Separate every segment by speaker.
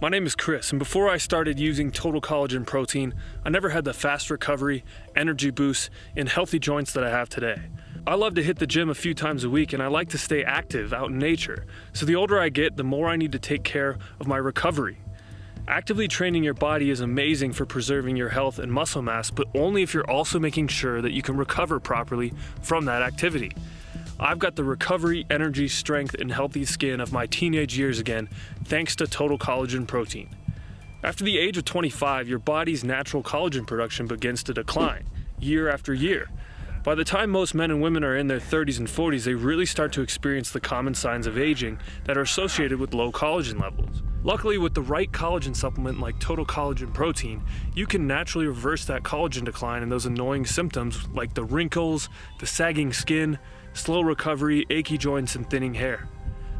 Speaker 1: My name is Chris, and before I started using Total Collagen Protein, I never had the fast recovery, energy boost, and healthy joints that I have today. I love to hit the gym a few times a week, and I like to stay active out in nature. So the older I get, the more I need to take care of my recovery. Actively training your body is amazing for preserving your health and muscle mass, but only if you're also making sure that you can recover properly from that activity. I've got the recovery, energy, strength, and healthy skin of my teenage years again, thanks to Total Collagen Protein. After the age of 25, your body's natural collagen production begins to decline, year after year. By the time most men and women are in their 30s and 40s, they really start to experience the common signs of aging that are associated with low collagen levels. Luckily, with the right collagen supplement like Total Collagen Protein, you can naturally reverse that collagen decline and those annoying symptoms like the wrinkles, the sagging skin, slow recovery, achy joints, and thinning hair.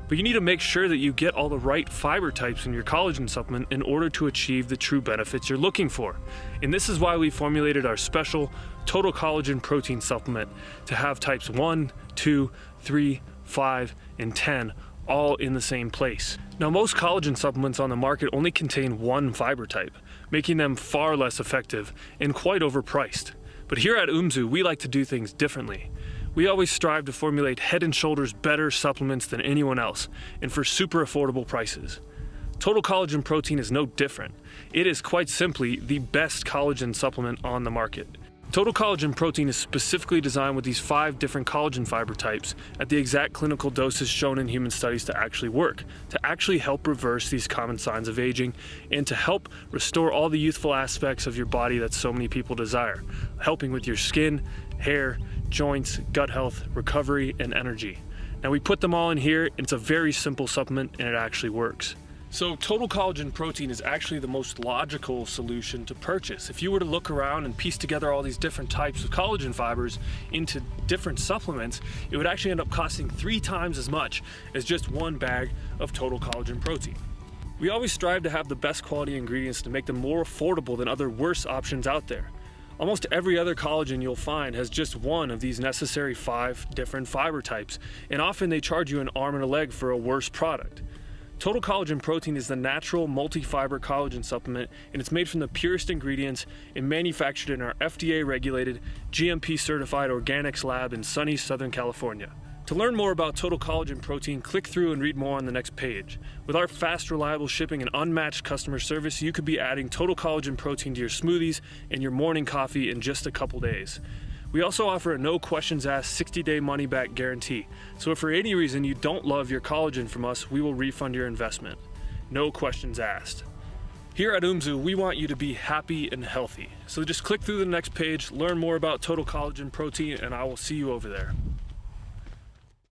Speaker 1: But you need to make sure that you get all the right fiber types in your collagen supplement in order to achieve the true benefits you're looking for. And this is why we formulated our special Total Collagen Protein supplement to have types 1, 2, 3, 5, and 10 all in the same place. Now, most collagen supplements on the market only contain one fiber type, making them far less effective and quite overpriced. But here at UMZU, we like to do things differently. We always strive to formulate head and shoulders better supplements than anyone else, and for super affordable prices. Total Collagen Protein is no different. It is quite simply the best collagen supplement on the market. Total Collagen Protein is specifically designed with these 5 different collagen fiber types at the exact clinical doses shown in human studies to actually work, to actually help reverse these common signs of aging, and to help restore all the youthful aspects of your body that so many people desire, helping with your skin, hair, joints, gut health, recovery, and energy. Now, we put them all in here, and it's a very simple supplement, and it actually works. So Total Collagen Protein is actually the most logical solution to purchase. If you were to look around and piece together all these different types of collagen fibers into different supplements, it would actually end up costing 3 times as much as just one bag of Total Collagen Protein. We always strive to have the best quality ingredients to make them more affordable than other worse options out there. Almost every other collagen you'll find has just one of these necessary 5 different fiber types, and often they charge you an arm and a leg for a worse product. Total Collagen Protein is the natural multi-fiber collagen supplement, and it's made from the purest ingredients and manufactured in our FDA-regulated, GMP-certified organics lab in sunny Southern California. To learn more about Total Collagen Protein, click through and read more on the next page. With our fast, reliable shipping and unmatched customer service, you could be adding Total Collagen Protein to your smoothies and your morning coffee in just a couple days. We also offer a no questions asked 60-day money-back guarantee. So if for any reason you don't love your collagen from us, we will refund your investment. No questions asked. Here at UMZU, we want you to be happy and healthy. So just click through the next page, learn more about Total Collagen Protein, and I will see you over there.